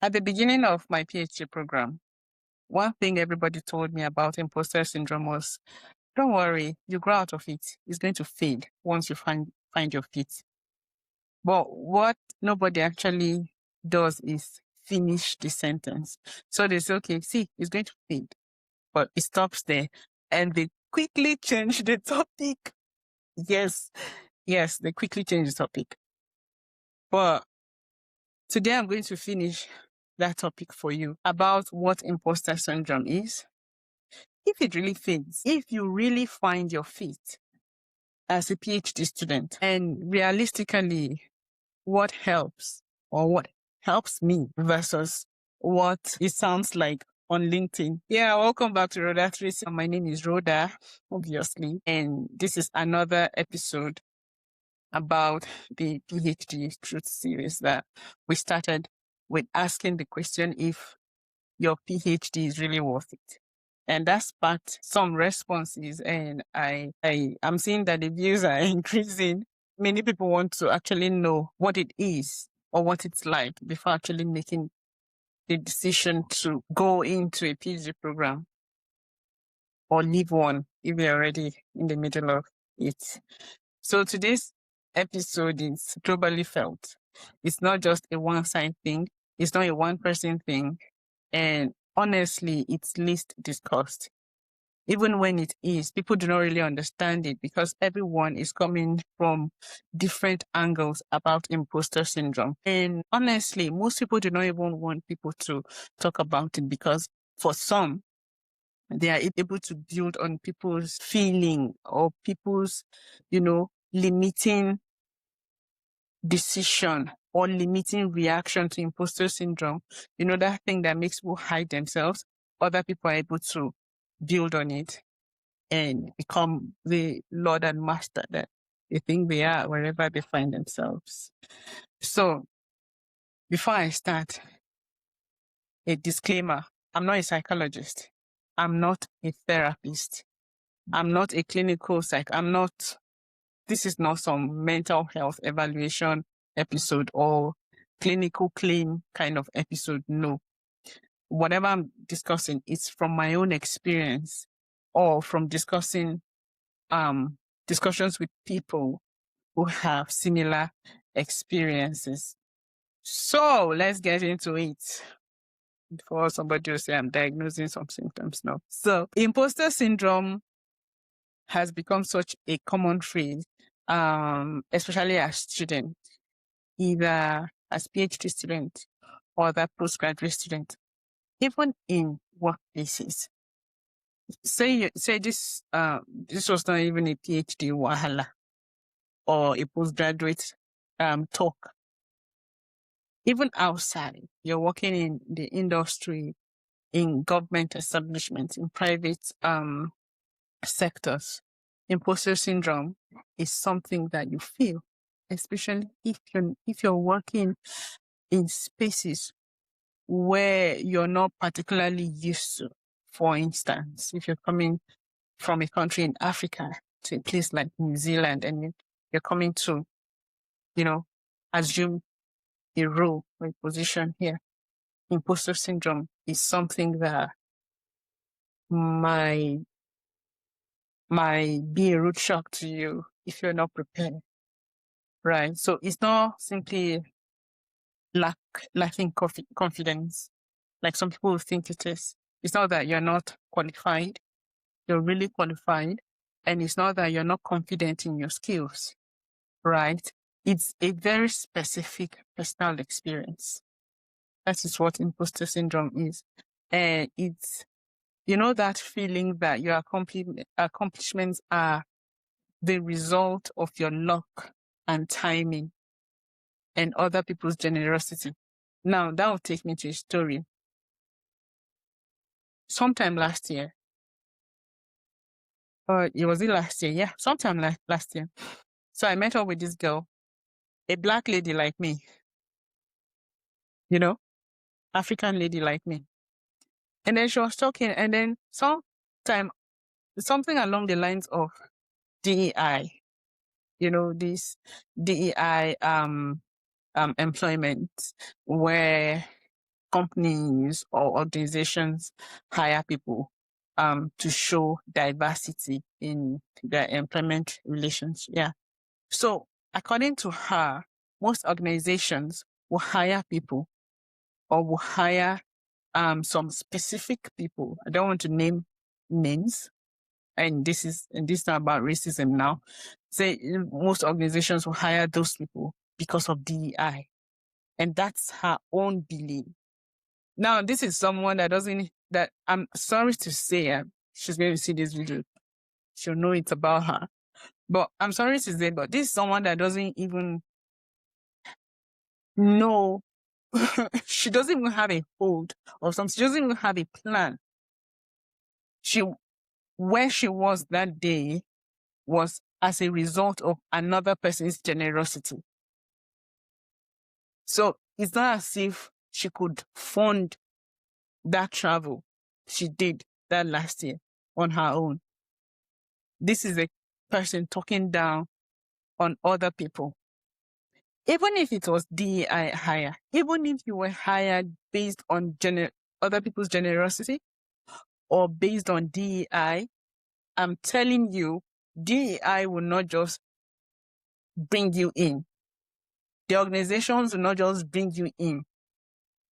At the beginning of my PhD program, one thing everybody told me about imposter syndrome was, don't worry, you grow out of it. It's going to fade once you find your feet. But what nobody actually does is finish the sentence. So they say, okay, see, it's going to fade, but it stops there. And they quickly change the topic. Yes, they quickly change the topic. But today I'm going to finish that topic for you about what imposter syndrome is. If it really fits, if you really find your feet as a PhD student, and realistically, what helps or what helps me versus what it sounds like on LinkedIn. Yeah, welcome back to Rhoda 3. My name is Rhoda, obviously, and this is another episode about the PhD Truth series that we started with asking the question if your PhD is really worth it. And that sparked some responses, and I'm seeing that the views are increasing. Many people want to actually know what it is or what it's like before actually making the decision to go into a PhD program or leave one if you're already in the middle of it. So today's episode is globally felt. It's not just a one-side thing. It's not a one-person thing. And honestly, it's least discussed. Even when it is, people do not really understand it because everyone is coming from different angles about imposter syndrome. And honestly, most people do not even want people to talk about it because for some, they are able to build on people's feeling or people's, limiting decision or limiting reaction to imposter syndrome. That thing that makes people hide themselves. Other people are able to build on it and become the Lord and Master that they think they are wherever they find themselves. So before I start, a disclaimer. I'm not a psychologist. I'm not a therapist. I'm not a clinical psych. This is not some mental health evaluation episode or clinical claim kind of episode. No. Whatever I'm discussing is from my own experience or from discussions with people who have similar experiences. So let's get into it. Before somebody will say I'm diagnosing some symptoms now. So imposter syndrome has become such a common phrase, especially as students, either as PhD student or that postgraduate student, even in workplaces. Say this was not even a PhD wahala or a postgraduate talk. Even outside, you're working in the industry, in government establishments, in private sectors. Imposter syndrome is something that you feel, especially if you're working in spaces where you're not particularly used to. For instance, if you're coming from a country in Africa to a place like New Zealand and you're coming to, assume a role or a position here, imposter syndrome is something that might be a rude shock to you if you're not prepared. Right. So it's not simply lacking confidence, like some people think it is. It's not that you're not qualified. You're really qualified. And it's not that you're not confident in your skills. Right. It's a very specific personal experience. That is what imposter syndrome is. And it's, that feeling that your accomplishments are the result of your luck and timing and other people's generosity. Now, that will take me to a story. Sometime last year, or it was last year? Yeah, sometime last year. So I met up with this girl, a black lady like me, African lady like me. And then she was talking, and then something along the lines of DEI, this DEI employment where companies or organizations hire people to show diversity in their employment relations. Yeah. So according to her, most organizations will hire people or will hire some specific people. I don't want to name names, and this is not about racism now. Say most organizations will hire those people because of DEI, and that's her own belief. Now, this is someone that I'm sorry to say, she's going to see this video. She'll know it's about her. But I'm sorry to say, but this is someone that doesn't even know. She doesn't even have a hold of something. She doesn't even have a plan. Where she was that day was as a result of another person's generosity. So it's not as if she could fund that travel she did that last year on her own. This is a person talking down on other people. Even if it was DEI hire, even if you were hired based on other people's generosity or based on DEI, I'm telling you, DEI will not just bring you in. The organizations will not just bring you in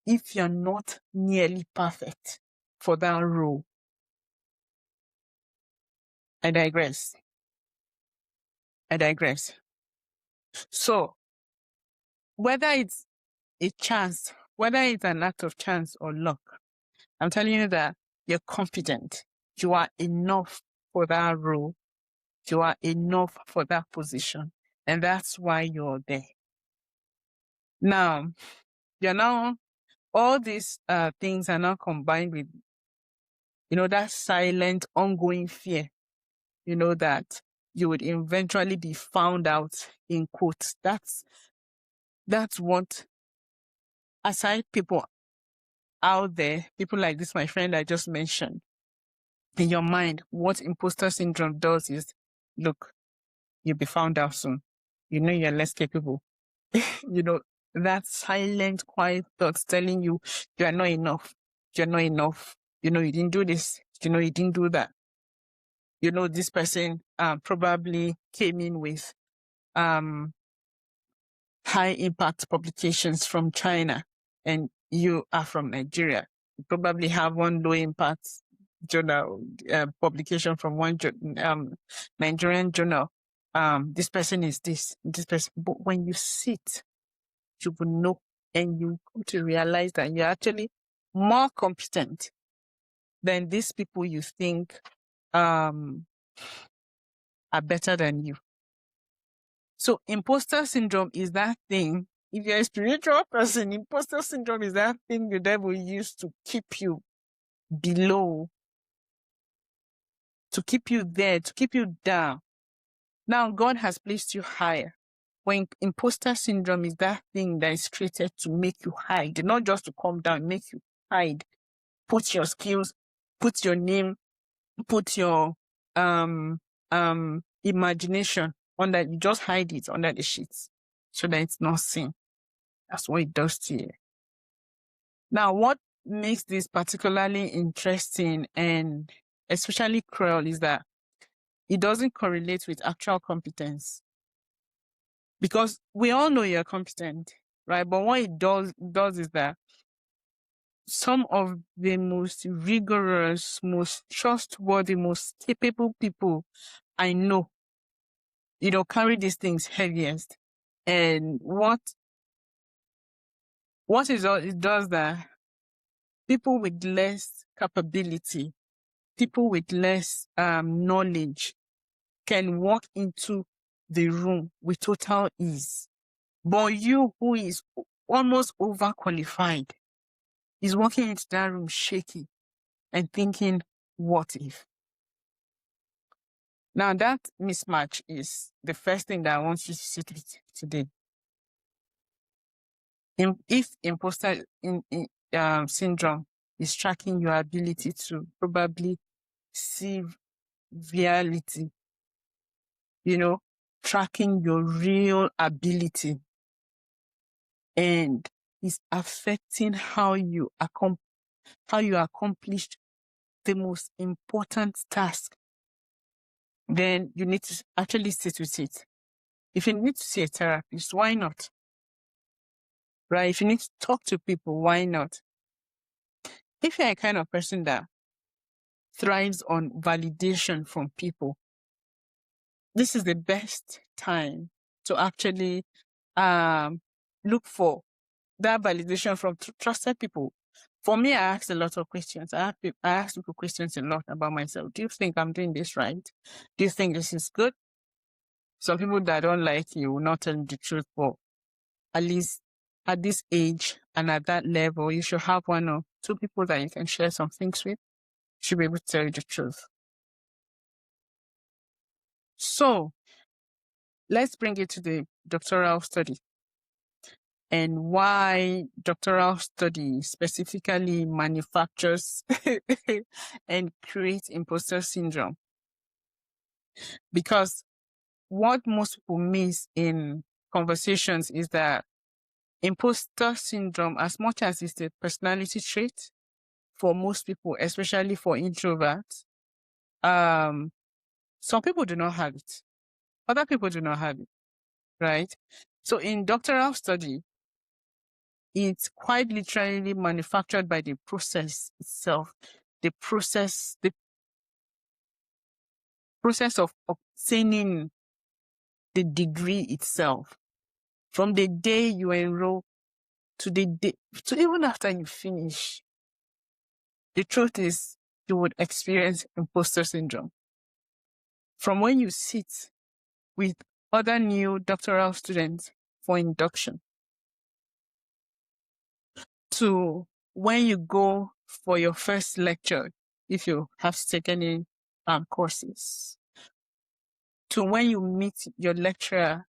if you're not nearly perfect for that role. I digress. So, whether it's a chance, whether it's an act of chance or luck, I'm telling you that you're confident. You are enough for that role. You are enough for that position. And that's why you're there. Now, all these things are now combined with, that silent, ongoing fear, that you would eventually be found out, in quotes. That's what, aside people out there, people like this, my friend I just mentioned, in your mind, what imposter syndrome does is, look, you'll be found out soon. You're less capable. That silent, quiet thoughts telling you are not enough. You're not enough. You didn't do this. You didn't do that. This person probably came in with high impact publications from China, and you are from Nigeria. You probably have one low impact journal publication from one Nigerian journal. This person is this person. But when you sit, you will know, and you come to realize that you're actually more competent than these people you think are better than you. So imposter syndrome is that thing. If you're a spiritual person, imposter syndrome is that thing the devil used to keep you below, to keep you there, to keep you down. Now God has placed you higher. When imposter syndrome is that thing that is created to make you hide, not just to come down, make you hide. Put your skills, put your name, put your imagination under, you just hide it under the sheets so that it's not seen. That's what it does to you. Now, what makes this particularly interesting and especially cruel is that it doesn't correlate with actual competence. Because we all know you're competent, right? But what it does is that some of the most rigorous, most trustworthy, most capable people I know, carry these things heaviest. And what it does that people with less capability, people with less knowledge can walk into the room with total ease. But you, who is almost overqualified, is walking into that room shaky and thinking, what if? Now that mismatch is the first thing that I want you to sit with today. If imposter syndrome is tracking your ability to probably see reality, tracking your real ability, and is affecting how you accomplish the most important task, then you need to actually sit with it. If you need to see a therapist, why not? Right? If you need to talk to people, why not? If you're a kind of person that thrives on validation from people, this is the best time to actually look for that validation from trusted people. For me, I ask a lot of questions. I ask people questions a lot about myself. Do you think I'm doing this right? Do you think this is good? Some people that don't like you will not tell you the truth, but at least at this age and at that level, you should have one or two people that you can share some things with. You should be able to tell you the truth. So let's bring it to the doctoral study and why doctoral study specifically manufactures and creates imposter syndrome. Because what most people miss in conversations is that imposter syndrome, as much as it's a personality trait for most people, especially for introverts, some people do not have it. Other people do not have it, right? So in doctoral study, it's quite literally manufactured by the process itself. The process of obtaining the degree itself. From the day you enroll to the day, to even after you finish, the truth is you would experience imposter syndrome. From when you sit with other new doctoral students for induction to when you go for your first lecture, if you have taken any courses, to when you meet your lecturer.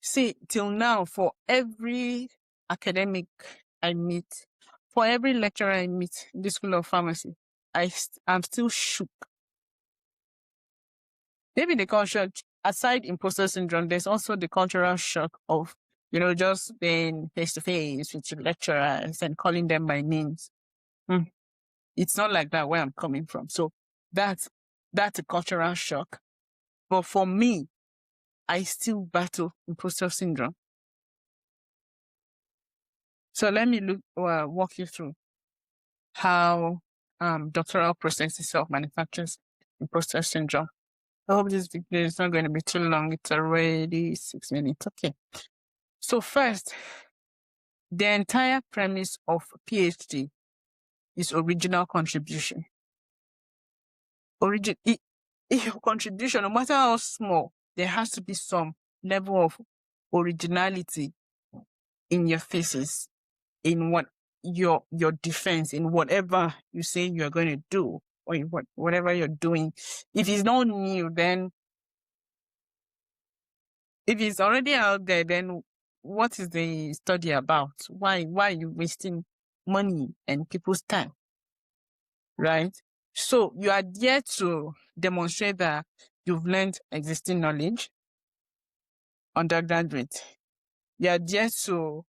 See, till now, for every academic I meet, for every lecturer I meet in the School of Pharmacy, I'm still shook. Maybe the culture, aside imposter syndrome, there's also the cultural shock of, just being face to face with your lecturers and calling them by names. It's not like that where I'm coming from. So that's a cultural shock. But for me, I still battle imposter syndrome. So let me walk you through how doctoral process itself manufactures imposter syndrome. I hope this video is not going to be too long. It's already 6 minutes. Okay. So first, the entire premise of PhD is original contribution. Your contribution, no matter how small, there has to be some level of originality in your thesis, in what your defense, in whatever you say you're going to do, or in whatever you're doing. If it's not new, then if it's already out there, then what is the study about? Why are you wasting money and people's time? Right? So you are there to demonstrate that you've learned existing knowledge, undergraduate. You are there to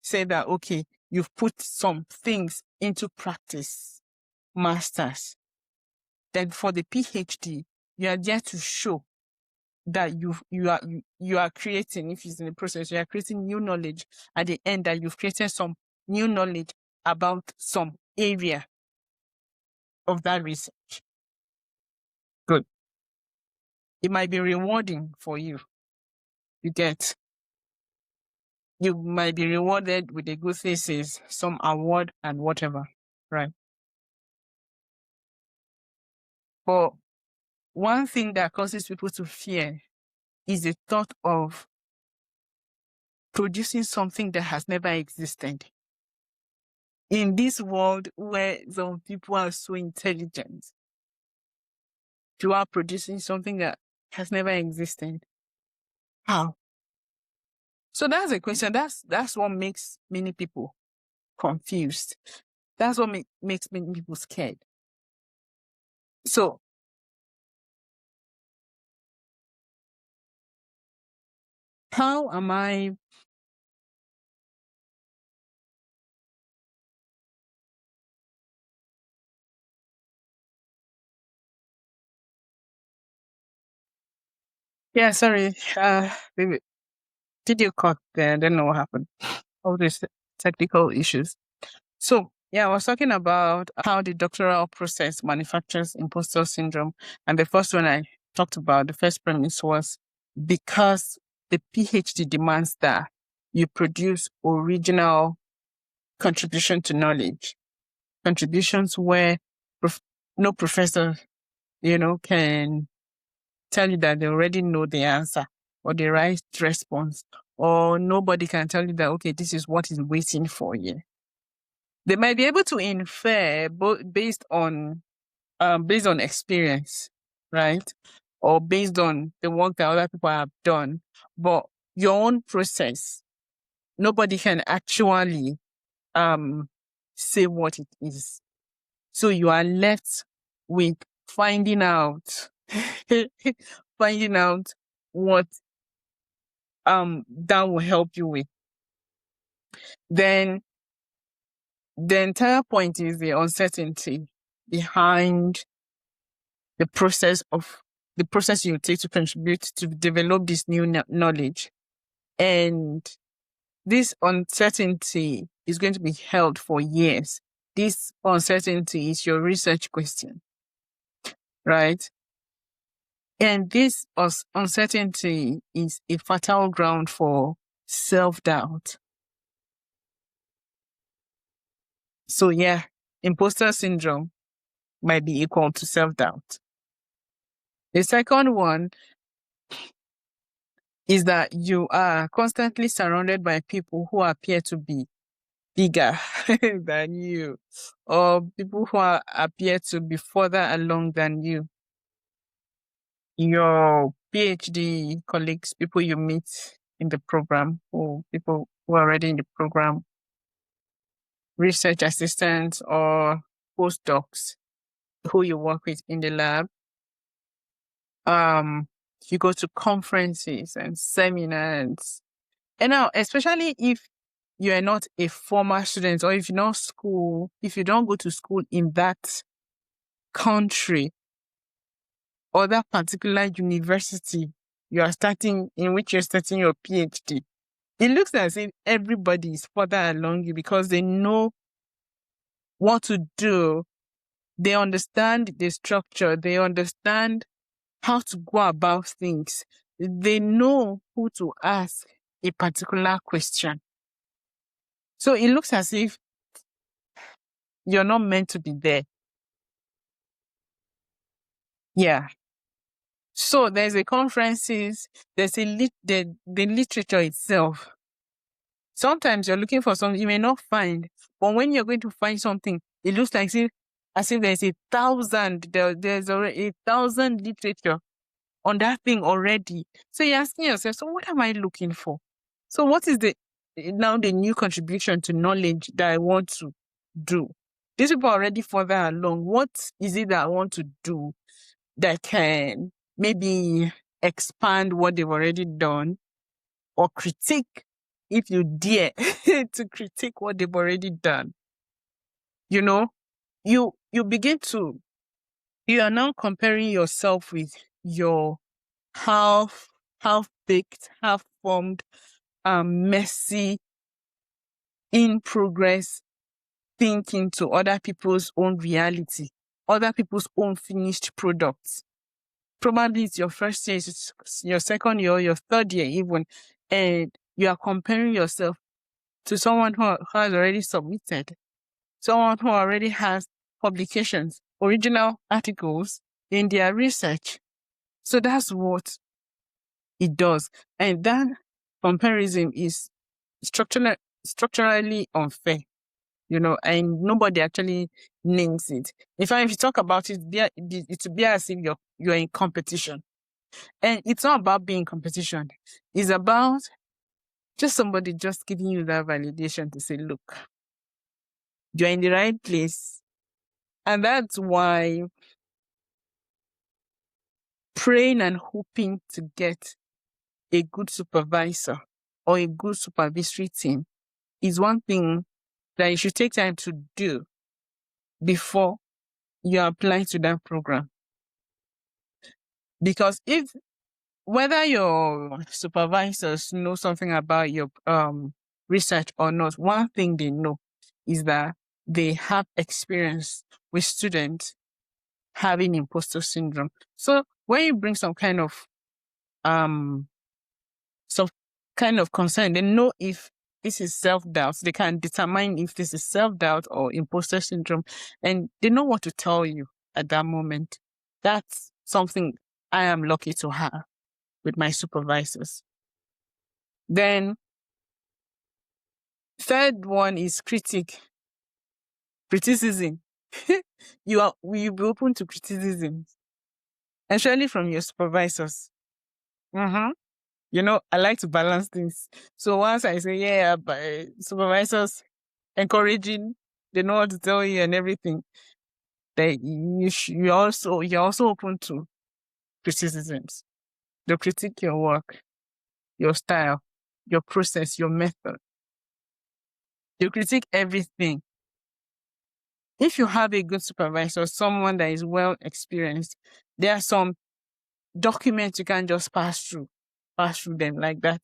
say that, okay, you've put some things into practice, masters. Then for the PhD, you are there to show that you are creating, if it's in the process, you are creating new knowledge at the end, that you've created some new knowledge about some area of that research. Good. It might be rewarding for you. You might be rewarded with a good thesis, some award and whatever, right? But one thing that causes people to fear is the thought of producing something that has never existed. In this world where some people are so intelligent, you are producing something that has never existed. How? So that's a question. That's what makes many people confused. That's what makes many people scared. So, How am I? Yeah, sorry. Maybe video cut there. I don't know what happened. All these technical issues. So, yeah, I was talking about how the doctoral process manufactures imposter syndrome. And the first one I talked about, the first premise was because the PhD demands that you produce original contribution to knowledge, contributions where no professor, can tell you that they already know the answer or the right response, or nobody can tell you that, okay, this is what is waiting for you. They might be able to infer based on experience, right? Or based on the work that other people have done. But your own process, nobody can actually say what it is. So you are left with finding out finding out what that will help you with. Then the entire point is the uncertainty behind the process you take to contribute to develop this new knowledge. And this uncertainty is going to be held for years. This uncertainty is your research question, right? And this uncertainty is a fertile ground for self-doubt. So yeah, imposter syndrome might be equal to self-doubt. The second one is that you are constantly surrounded by people who appear to be bigger than you, or people who appear to be further along than you. Your PhD colleagues, people you meet in the program, or people who are already in the program, research assistants or postdocs who you work with in the lab. You go to conferences and seminars. And now, especially if you are not a former student, or if you don't go to school in that country or that particular university in which you're starting your PhD, it looks as if everybody is further along you because they know what to do. They understand the structure. They understand how to go about things. They know who to ask a particular question. So it looks as if you're not meant to be there. Yeah. So there's a conferences, there's the literature itself. Sometimes you're looking for something you may not find, but when you're going to find something, it looks like as if there's there's already 1,000 literature on that thing already. So you're asking yourself, so what am I looking for? So what is now the new contribution to knowledge that I want to do? These people are already further along. What is it that I want to do that can maybe expand what they've already done, or critique, if you dare, to critique what they've already done? You are now comparing yourself with your half-baked, half-formed, messy, in progress thinking to other people's own reality, other people's own finished products. Probably it's your first year, it's your second year, your third year even, and you are comparing yourself to someone who has already submitted, someone who already has publications, original articles in their research. So that's what it does. And that comparison is structurally unfair, and nobody actually names it. In fact, if you talk about it, it will be as if you're in competition. And it's not about being in competition. It's about just somebody just giving you that validation to say, look, you're in the right place. And that's why praying and hoping to get a good supervisor or a good supervisory team is one thing that you should take time to do before you apply to that program. Because whether your supervisors know something about your research or not, one thing they know is that they have experience with students having imposter syndrome. So when you bring some kind of concern, they know if this is self-doubt. They can determine if this is self-doubt or imposter syndrome, and they know what to tell you at that moment. That's something I am lucky to have with my supervisors. Then third one is criticism. You'll be open to criticism, especially from your supervisors. You know, I like to balance things. So once I say, yeah, but supervisors encouraging, they know what to tell you and everything, that you're also open to criticisms. They'll critique your work, your style, your process, your method. They'll critique everything. If you have a good supervisor, someone that is well experienced, there are some documents you can just pass through them like that.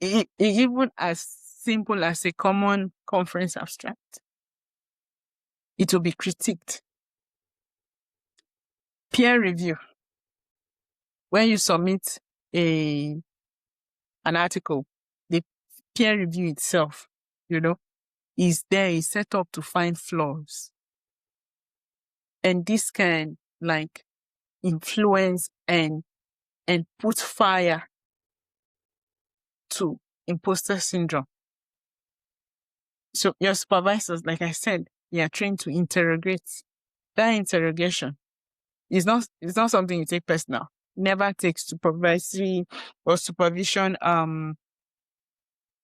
Even as simple as a common conference abstract, it will be critiqued. Peer review. When you submit an article, the peer review itself, is set up to find flaws. And this can influence and put fire to imposter syndrome. So your supervisors, like I said, they are trained to interrogate. That interrogation is not something you take personal. Never take supervisory or supervision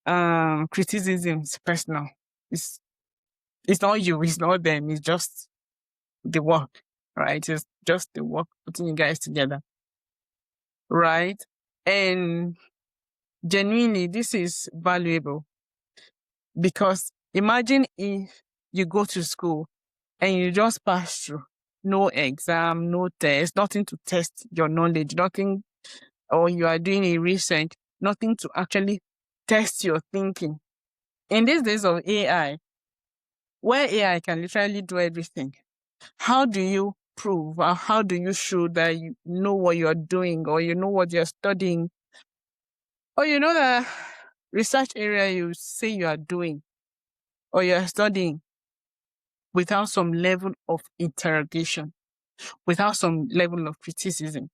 criticisms personal. It's not you, it's not them, it's just the work, right? It's just the work putting you guys together, right? And genuinely, this is valuable, because imagine if you go to school and you just pass through, no exam, no test, nothing to test your knowledge, nothing, or you are doing a research, nothing to actually test your thinking. In these days of AI, where AI can literally do everything, how do you prove, or how do you show that you know what you're doing, or you know what you're studying, or you know the research area you say you are doing or you're studying, without some level of interrogation, without some level of criticism?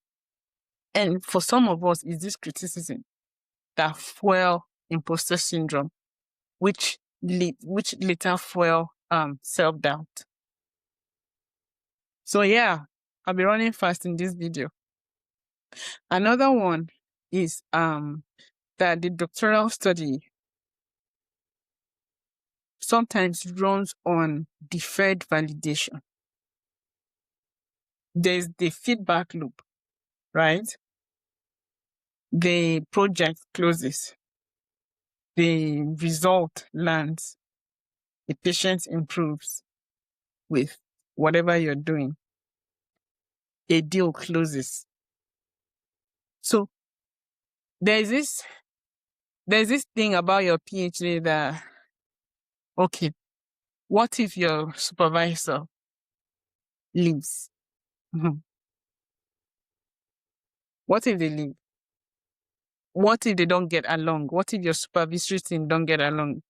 And for some of us, it's this criticism that fuel imposter syndrome, which later fuel self-doubt. So yeah, I'll be running fast in this video. Another one is that the doctoral study sometimes runs on deferred validation. There's the feedback loop, right? The project closes, the result lands, the patient improves with whatever you're doing, a deal closes. So there's this thing about your PhD that, okay, what if your supervisor leaves? What if they leave? What if they don't get along? What if your supervisory team don't get along?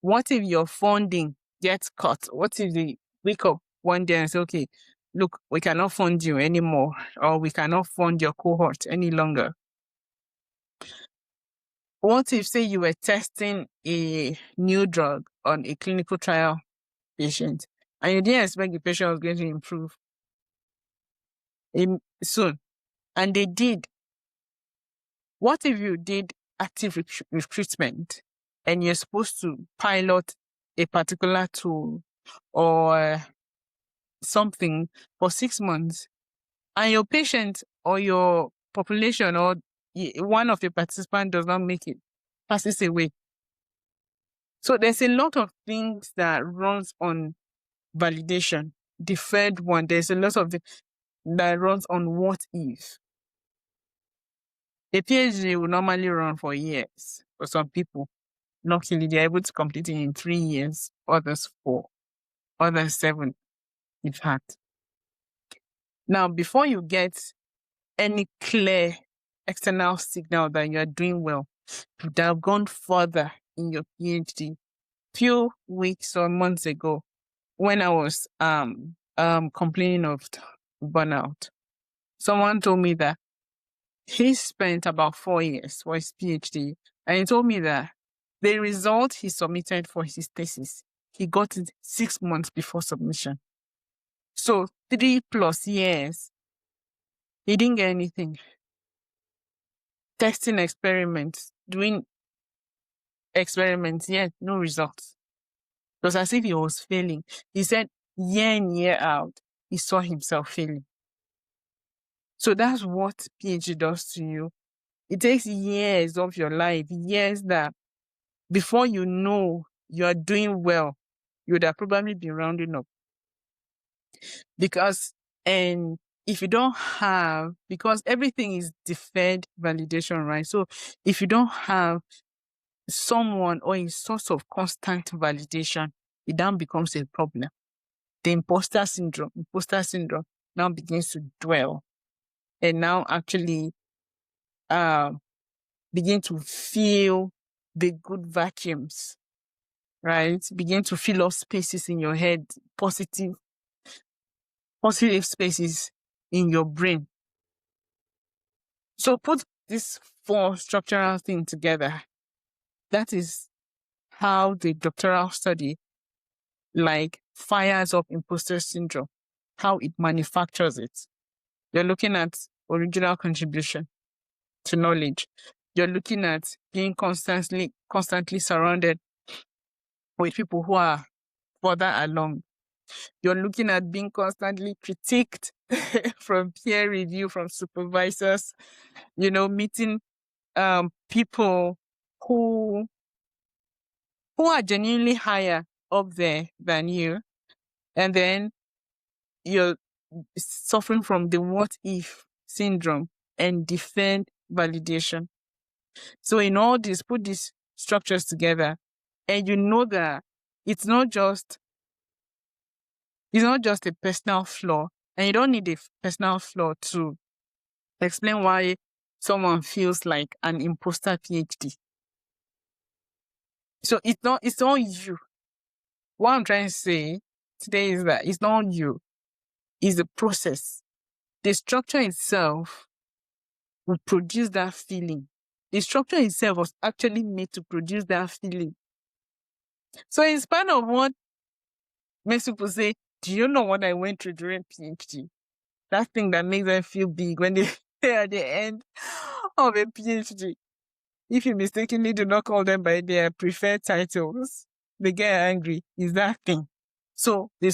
What if your funding gets cut? What if they wake up one day and say, okay, look, we cannot fund you anymore, or we cannot fund your cohort any longer? What if, say, you were testing a new drug on a clinical trial patient, and you didn't expect the patient was going to improve soon, and they did? What if you did active recruitment and you're supposed to pilot a particular tool or something for 6 months, and your patient or your population or one of the participants does not make it, passes away. So there's a lot of things that runs on validation. The third one, there's a lot of that runs on what if. A PhD will normally run for years for some people. Luckily, they're able to complete it in 3 years, others 4, others 7, in fact. Now, before you get any clear external signal that you are doing well, you would have gone further in your PhD. Few weeks or months ago, when I was complaining of burnout, someone told me that he spent about 4 years for his PhD, and he told me that the result he submitted for his thesis, he got it 6 months before submission. So 3+ years, he didn't get anything. Testing experiments, doing experiments, yet no results. It was as if he was failing. He said year in, year out, he saw himself failing. So that's what PhD does to you. It takes years of your life, years that before you know you're doing well, you would have probably been rounding up. Because, and if you don't have, because everything is deferred validation, right? So if you don't have someone or a source of constant validation, it then becomes a problem. The imposter syndrome now begins to dwell and now actually begin to feel the good vacuums, right? Begin to fill up spaces in your head, positive spaces in your brain. So put these 4 structural things together. That is how the doctoral study fires up imposter syndrome, how it manufactures it. You're looking at original contribution to knowledge. You're looking at being constantly surrounded with people who are further along. You're looking at being constantly critiqued from peer review, from supervisors, meeting people who are genuinely higher up there than you. And then you're suffering from the what if syndrome and defend validation. So in all this, put these structures together, and you know that it's not just a personal flaw, and you don't need a personal flaw to explain why someone feels like an imposter PhD. So it's not you. What I'm trying to say today is that it's not you. It's the process. The structure itself will produce that feeling. The structure itself was actually made to produce that feeling. So in spite of what makes people say, do you know what I went through during PhD? That thing that makes them feel big when they're at the end of a PhD. If you mistakenly do not call them by their preferred titles, they get angry. Is that thing. So the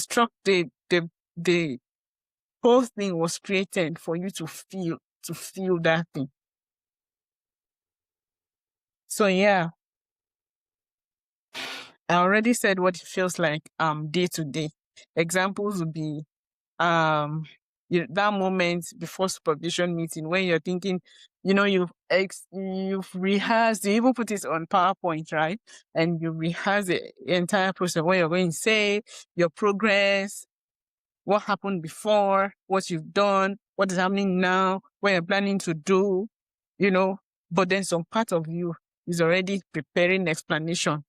whole thing was created for you to feel that thing. So yeah, I already said what it feels like day to day. Examples would be that moment before supervision meeting when you're thinking, you've rehearsed, you even put it on PowerPoint, right? And you rehearse the entire process, what you're going to say, your progress, what happened before, what you've done, what is happening now, what you're planning to do, but then some part of you is already preparing explanation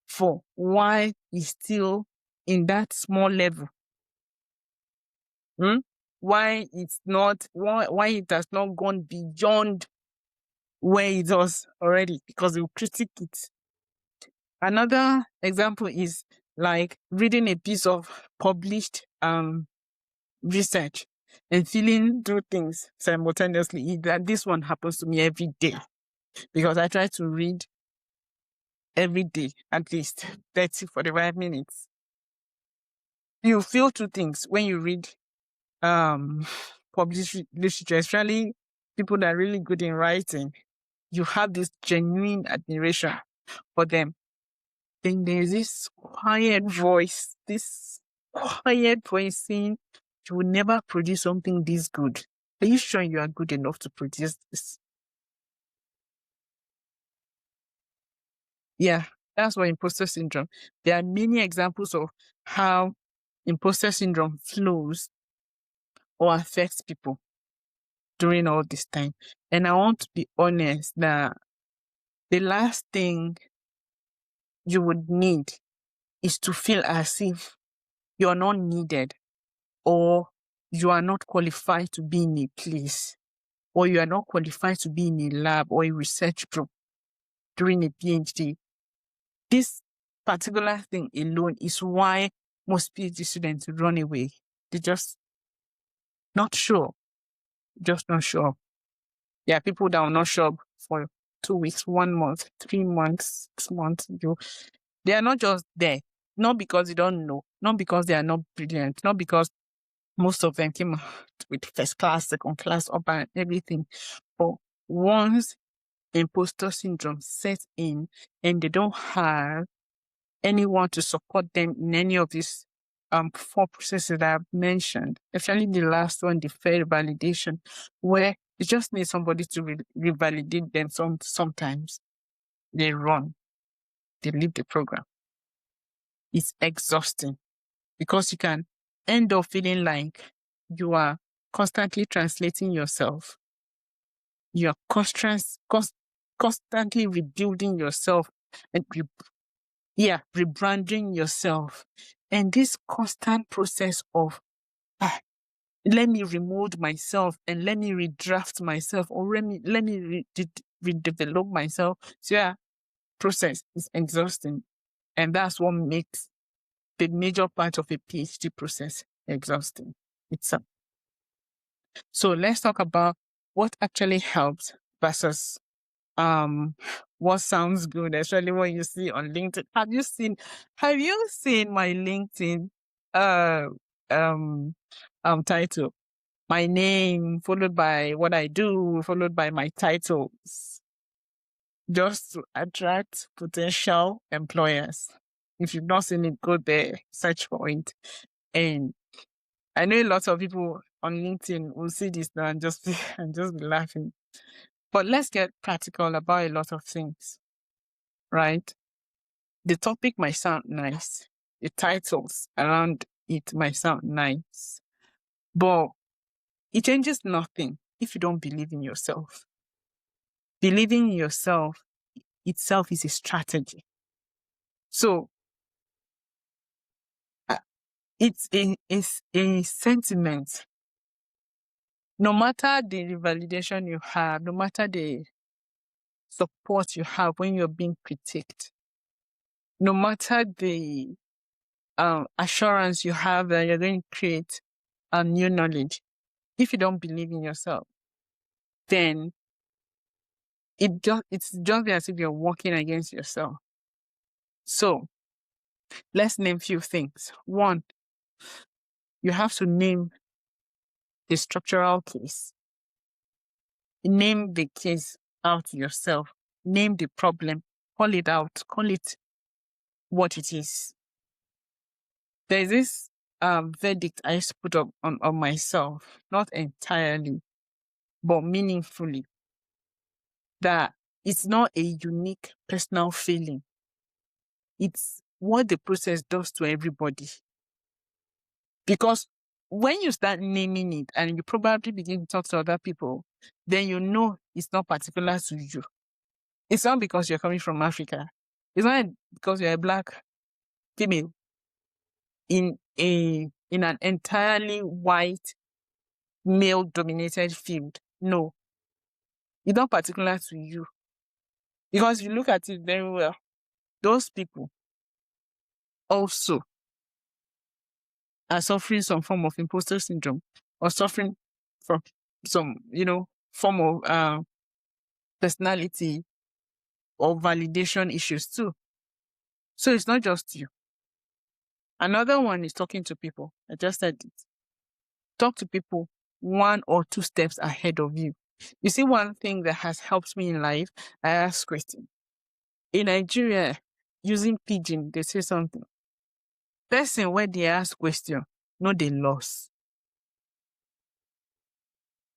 for why it's still in that small level. Why why it has not gone beyond where it was already, because you critique it. Another example is like reading a piece of published research and feeling through things simultaneously. That this one happens to me every day because I try to read every day at least 30-45 minutes. You feel two things when you read published literature, especially people that are really good in writing, you have this genuine admiration for them. Then there's this quiet voice saying, you will never produce something this good. Are you sure you are good enough to produce this? Yeah, that's what imposter syndrome. There are many examples of how imposter syndrome flows or affects people during all this time. And I want to be honest that the last thing you would need is to feel as if you're not needed, or you are not qualified to be in a place, or you are not qualified to be in a lab or a research group during a PhD. This particular thing alone is why most PhD students run away. They're just not sure. Just not sure. There are people that will not show up for 2 weeks, 1 month, 3 months, 6 months. They are not just there. Not because they don't know. Not because they are not brilliant. Not because most of them came out with first class, second class, up and everything. But once imposter syndrome sets in and they don't have anyone to support them in any of these 4 processes that I've mentioned, especially the last one, the fair validation, where you just need somebody to revalidate them sometimes. They run. They leave the program. It's exhausting because you can end up feeling like you are constantly translating yourself. You are constantly rebuilding yourself and rebranding yourself. And this constant process of, let me remold myself and let me redraft myself, or let me redevelop myself. So process is exhausting. And that's what makes the major part of a PhD process exhausting itself. So let's talk about what actually helps versus what sounds good, especially what you see on LinkedIn. Have you seen my LinkedIn title? My name followed by what I do, followed by my titles, just to attract potential employers. If you've not seen it, go there, search for it. And I know a lot of people on LinkedIn will see this now and just be laughing. But let's get practical about a lot of things, right? The topic might sound nice. The titles around it might sound nice. But it changes nothing if you don't believe in yourself. Believing in yourself itself is a strategy. So it's a sentiment. No matter the revalidation you have, no matter the support you have when you're being critiqued, no matter the assurance you have that you're going to create new knowledge, if you don't believe in yourself, then it's just as if you're working against yourself. So let's name few things. One, you have to name the structural case. Name the case out yourself. Name the problem. Call it out. Call it what it is. There's this verdict I used to put up on myself, not entirely, but meaningfully, that it's not a unique personal feeling. It's what the process does to everybody. Because when you start naming it and you probably begin to talk to other people, then you know it's not particular to you. It's not because you're coming from Africa. It's not because you're a Black female in an entirely white, male-dominated field. No, it's not particular to you. Because if you look at it very well, those people also are suffering some form of imposter syndrome, or suffering from some, form of personality or validation issues too. So it's not just you. Another one is talking to people. I just said it. Talk to people 1 or 2 steps ahead of you. You see, one thing that has helped me in life, I ask questions. In Nigeria, using pidgin, they say something. Person where they ask question, no they lost.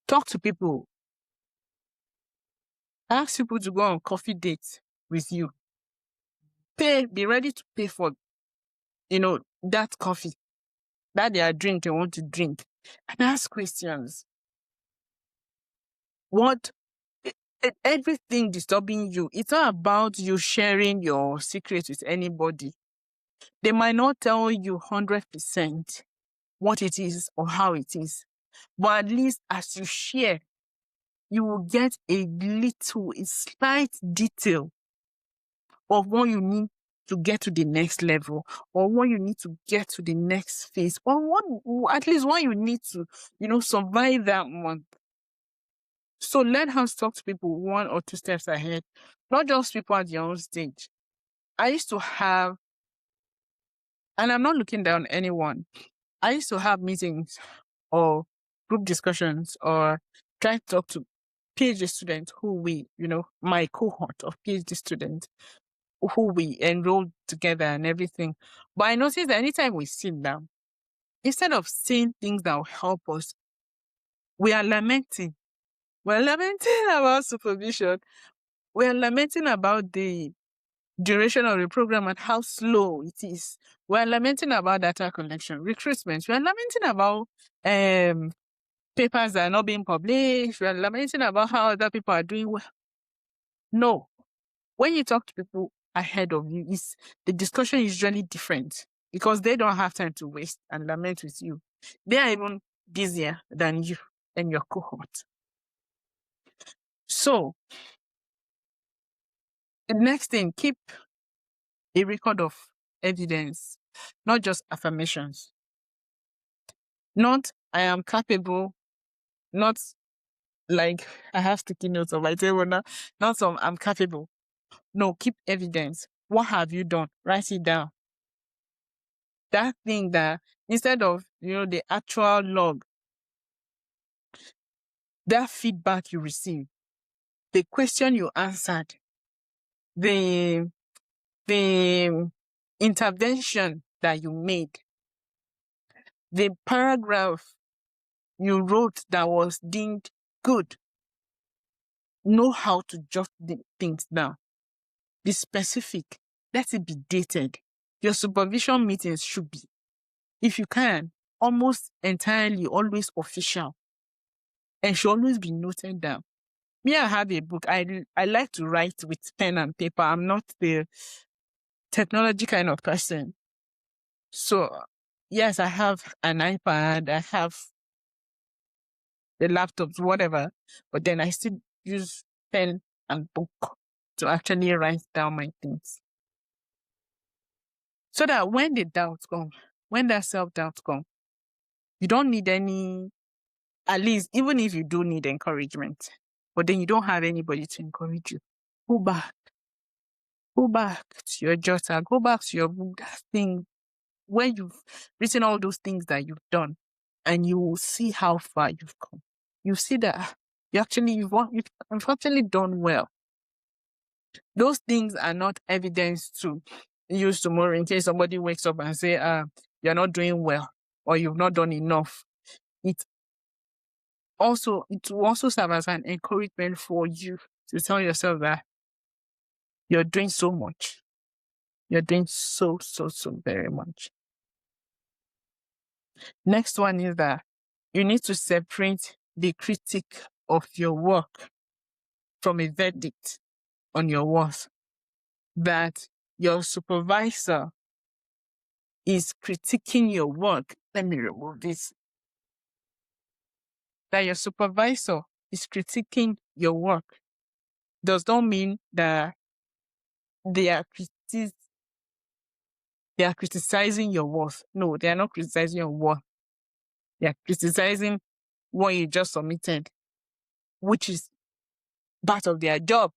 Talk to people. Ask people to go on coffee dates with you. Be ready to pay for, that coffee, that they are drink they want to drink. And ask questions. What everything disturbing you, it's not about you sharing your secret with anybody. They might not tell you 100% what it is or how it is, but at least as you share, you will get a slight detail of what you need to get to the next level, or what you need to get to the next phase, or at least what you need to, survive that month. So learn how to talk to people 1 or 2 steps ahead, not just people at your own stage. I used to have, and I'm not looking down on anyone, I used to have meetings or group discussions or try to talk to PhD students my cohort of PhD students who we enrolled together and everything. But I noticed that anytime we sit down, instead of saying things that will help us, we are lamenting. We're lamenting about supervision. We're lamenting about the duration of the program and how slow it is. We're lamenting about data collection, recruitment. We're lamenting about papers that are not being published. We're lamenting about how other people are doing well. No. When you talk to people ahead of you, the discussion is usually different because they don't have time to waste and lament with you. They are even busier than you and your cohort. So, the next thing, keep a record of evidence, not just affirmations. Not, I am capable, not like I have sticky notes on my table now, not some, I'm capable. No, keep evidence. What have you done? Write it down. That thing that instead of, the actual log, that feedback you receive, the question you answered, the intervention that you made, the paragraph you wrote that was deemed good. Know how to jot the things down. Be specific. Let it be dated. Your supervision meetings should be, if you can, almost entirely always official and should always be noted down. Me, I have a book. I like to write with pen and paper. I'm not the technology kind of person. So, yes, I have an iPad. I have the laptops, whatever. But then I still use pen and book to actually write down my things. So that when the doubts come, when that self-doubt comes, you don't need any, at least, even if you do need encouragement, but then you don't have anybody to encourage you. Go back to your jotter, go back to your book, that thing where you've written all those things that you've done, and you will see how far you've come. You see that you've actually done well. Those things are not evidence to use tomorrow in case somebody wakes up and say, you're not doing well or you've not done enough. It will also serve as an encouragement for you to tell yourself that you're doing so much. You're doing so very much. Next one is that you need to separate the critic of your work from a verdict on your worth. That your supervisor is critiquing your work. Let me remove this. That your supervisor is critiquing your work does not mean that they are criticizing your worth. No, they are not criticizing your worth. They are criticizing what you just submitted, which is part of their job.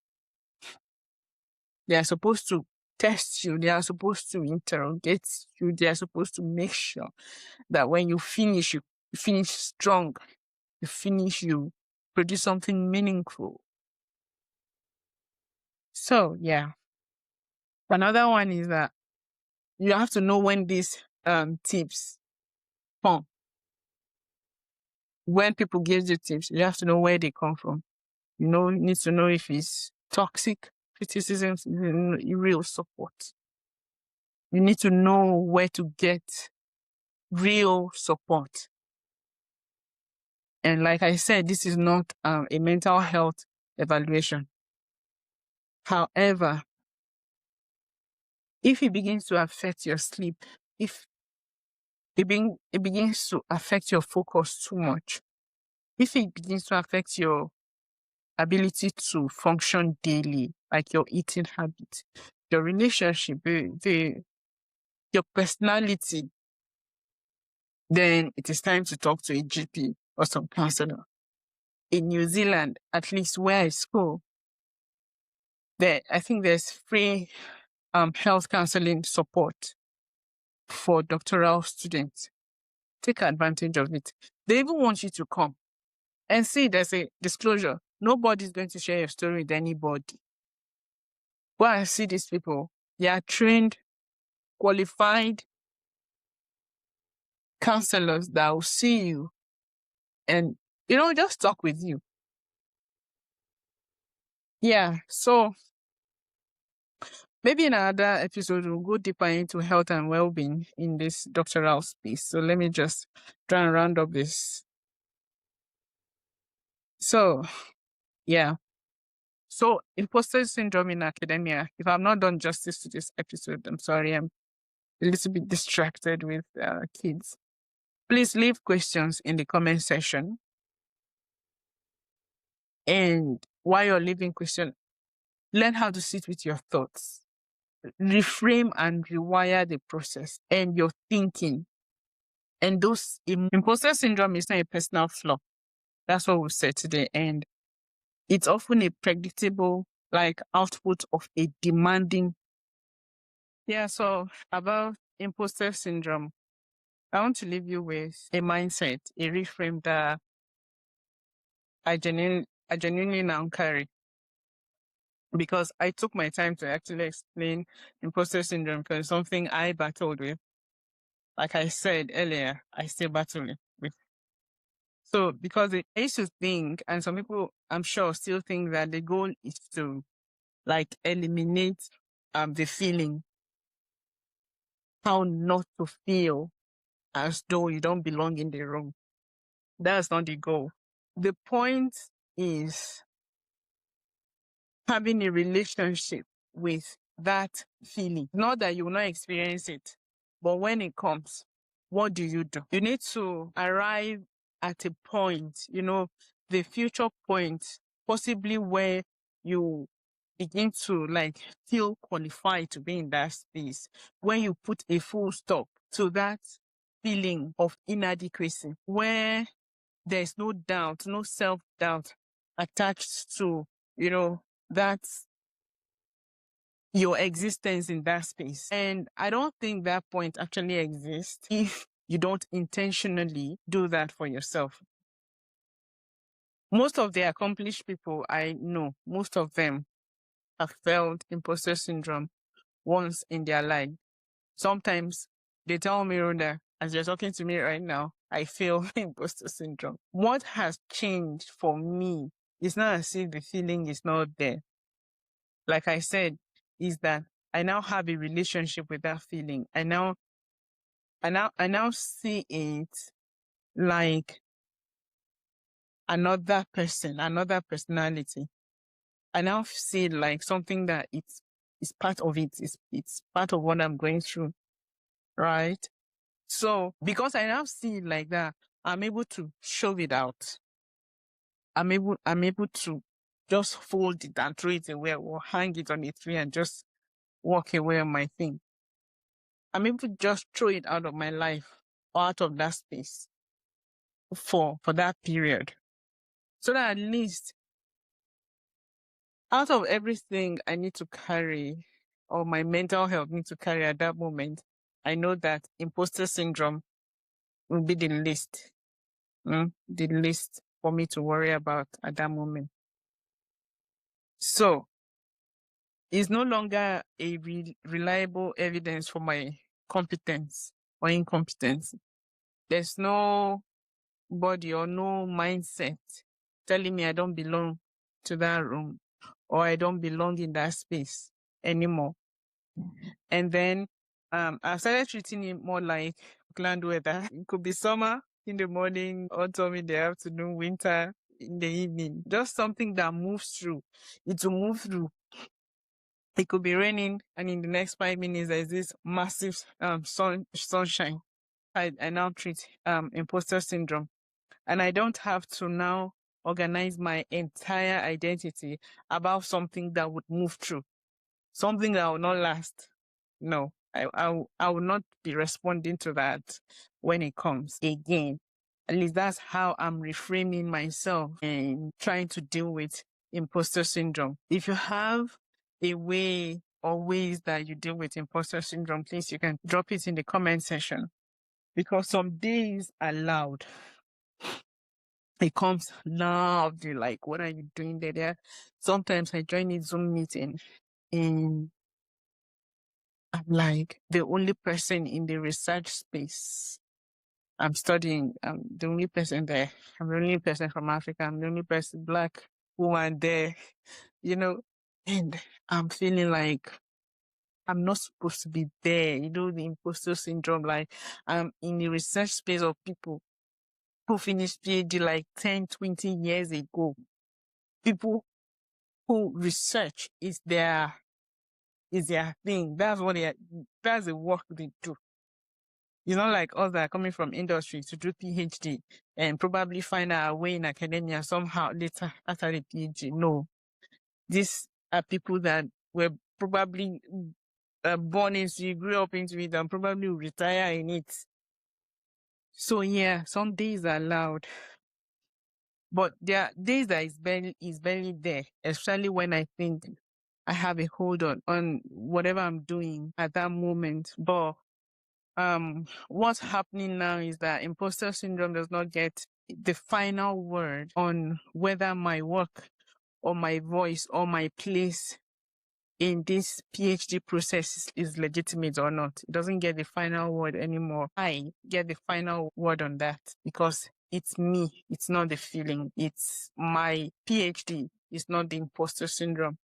They are supposed to test you. They are supposed to interrogate you. They are supposed to make sure that when you finish, you finish strong. You finish, you produce something meaningful. So yeah. Another one is that you have to know when these tips come. When people give you tips, you have to know where they come from. You need to know if it's toxic criticism, real support. You need to know where to get real support. And like I said, this is not a mental health evaluation. However, if it begins to affect your sleep, if it begins to affect your focus too much, if it begins to affect your ability to function daily, like your eating habits, your relationship, your personality, then it is time to talk to a GP or some counselor. In New Zealand, at least where I school, I think there's free health counseling support for doctoral students. Take advantage of it. They even want you to come and see there's a disclosure. Nobody's going to share your story with anybody. Go and see these people. They are trained, qualified counselors that will see you and, just talk with you. Yeah. So maybe in another episode, we'll go deeper into health and well-being in this doctoral space. So let me just try and round up this. So, yeah. So, imposter syndrome in academia. If I've not done justice to this episode, I'm sorry. I'm a little bit distracted with kids. Please leave questions in the comment section. And while you're leaving questions, learn how to sit with your thoughts. Reframe and rewire the process and your thinking. And those imposter syndrome is not a personal flaw. That's what we've said today. And it's often a predictable output of a demanding. Yeah, so about imposter syndrome, I want to leave you with a mindset, a reframe that I genuinely now carry. Because I took my time to actually explain imposter syndrome because it's something I battled with. Like I said earlier, I still battle with. So because I used to think, and some people I'm sure still think that the goal is to eliminate the feeling, how not to feel as though you don't belong in the room. That's not the goal. The point is having a relationship with that feeling. Not that you will not experience it, but when it comes, what do? You need to arrive at a point, the future point, possibly where you begin to feel qualified to be in that space, when you put a full stop to that feeling of inadequacy, where there's no doubt, no self-doubt attached to, that's your existence in that space. And I don't think that point actually exists if you don't intentionally do that for yourself. Most of the accomplished people I know, most of them have felt imposter syndrome once in their life. Sometimes they tell me, Rhoda, as you're talking to me right now, I feel imposter syndrome. What has changed for me is not as if the feeling is not there. Like I said, is that I now have a relationship with that feeling. I now see it like another person, another personality. I now see it like something that it's part of it. It's part of what I'm going through. Right? So because I now see it like that, I'm able to show it out. I'm able to just fold it and throw it away or hang it on a tree and just walk away on my thing. I'm able to just throw it out of my life or out of that space for that period. So that at least out of everything I need to carry or my mental health need to carry at that moment, I know that imposter syndrome will be the least. The least. for me to worry about at that moment. So it's no longer a reliable evidence for my competence or incompetence. There's no body or no mindset telling me I don't belong to that room or I don't belong in that space anymore. And then I started treating it more like land weather. It could be summer in the morning, autumn in the afternoon, winter in the evening. Just something that moves through. It will move through. It could be raining, and in the next 5 minutes, there's this massive sunshine. I now treat imposter syndrome, and I don't have to now organize my entire identity about something that would move through, something that will not last. No, I will not be responding to that when it comes again. At least that's how I'm reframing myself and trying to deal with imposter syndrome. If you have a way or ways that you deal with imposter syndrome, please, you can drop it in the comment section, because some days are loud. It comes loudly, like, what are you doing there? Sometimes I join a Zoom meeting and I'm like the only person in the research space. I'm studying. I'm the only person there. I'm the only person from Africa. I'm the only person, black woman there, and I'm feeling like I'm not supposed to be there. The imposter syndrome, like I'm in the research space of people who finished PhD like 10, 20 years ago. People who research is their thing. That's the work they do. It's not like us that are coming from industry to do PhD and probably find our way in academia somehow later after the PhD. No, these are people that were probably born into it, grew up into it, and probably will retire in it. So yeah, some days are loud, but there are days that is barely there, especially when I think I have a hold on whatever I'm doing at that moment. But what's happening now is that imposter syndrome does not get the final word on whether my work or my voice or my place in this PhD process is legitimate or not. It doesn't get the final word anymore. I get the final word on that because it's me. It's not the feeling. It's my PhD. It's not the imposter syndrome,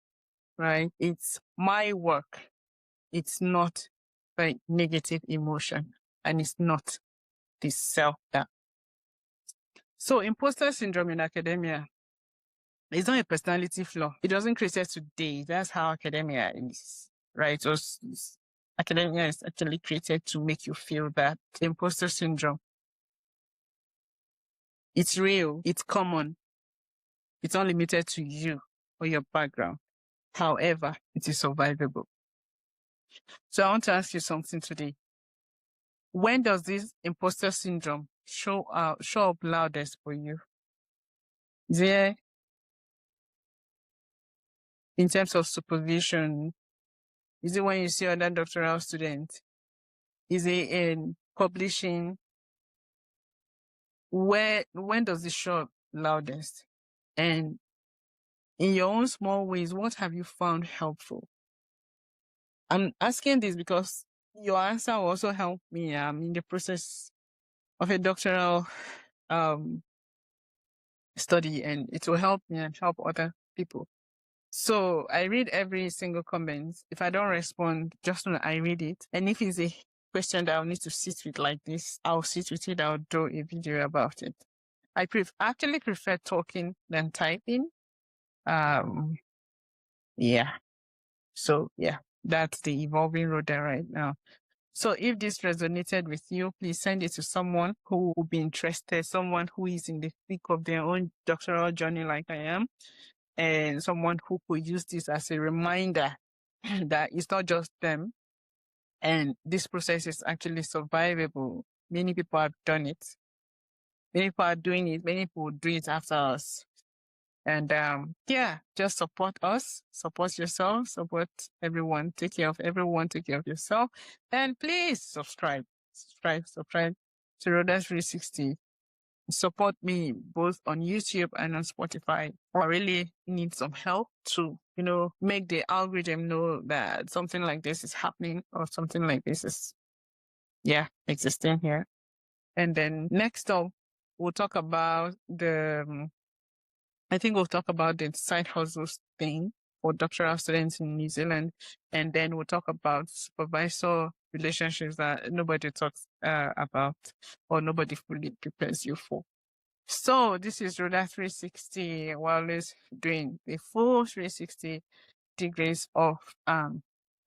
right? It's my work. It's not the negative emotion, and it's not the self-doubt. So imposter syndrome in academia is not a personality flaw. It doesn't create today. That's how academia is, right? So academia is actually created to make you feel that imposter syndrome. It's real. It's common. It's not limited to you or your background. However, it is survivable. So I want to ask you something today. When does this imposter syndrome show up loudest for you? Is it in terms of supervision? Is it when you see other doctoral students? Is it in publishing? When does it show up loudest? And in your own small ways, what have you found helpful? I'm asking this because your answer will also help me in the process of a doctoral study, and it will help me and help other people. So I read every single comment. If I don't respond, just know I read it. And if it's a question that I'll need to sit with like this, I'll sit with it. I'll do a video about it. I actually prefer talking than typing. Yeah. So yeah, that's the evolving road there right now. So if this resonated with you, please send it to someone who will be interested, someone who is in the thick of their own doctoral journey like I am, and someone who could use this as a reminder that it's not just them, and this process is actually survivable. Many people have done it. Many people are doing it. Many people will do it after us. And yeah, just support us, support yourself, support everyone, take care of everyone, take care of yourself. And please subscribe to Rodas 360. support me both on YouTube and on Spotify. I really need some help to, make the algorithm know that something like this is happening or something like this is, existing here. And then next up, we'll talk about I think we'll talk about the side hustles thing for doctoral students in New Zealand. And then we'll talk about supervisor relationships that nobody talks about or nobody fully prepares you for. So this is Rhoda 360. We're always doing the full 360 degrees of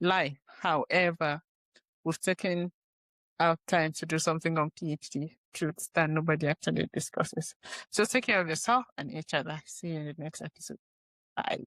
life. However, we've taken out time to do something on PhD truths that nobody actually discusses. So take care of yourself and each other. See you in the next episode. Bye.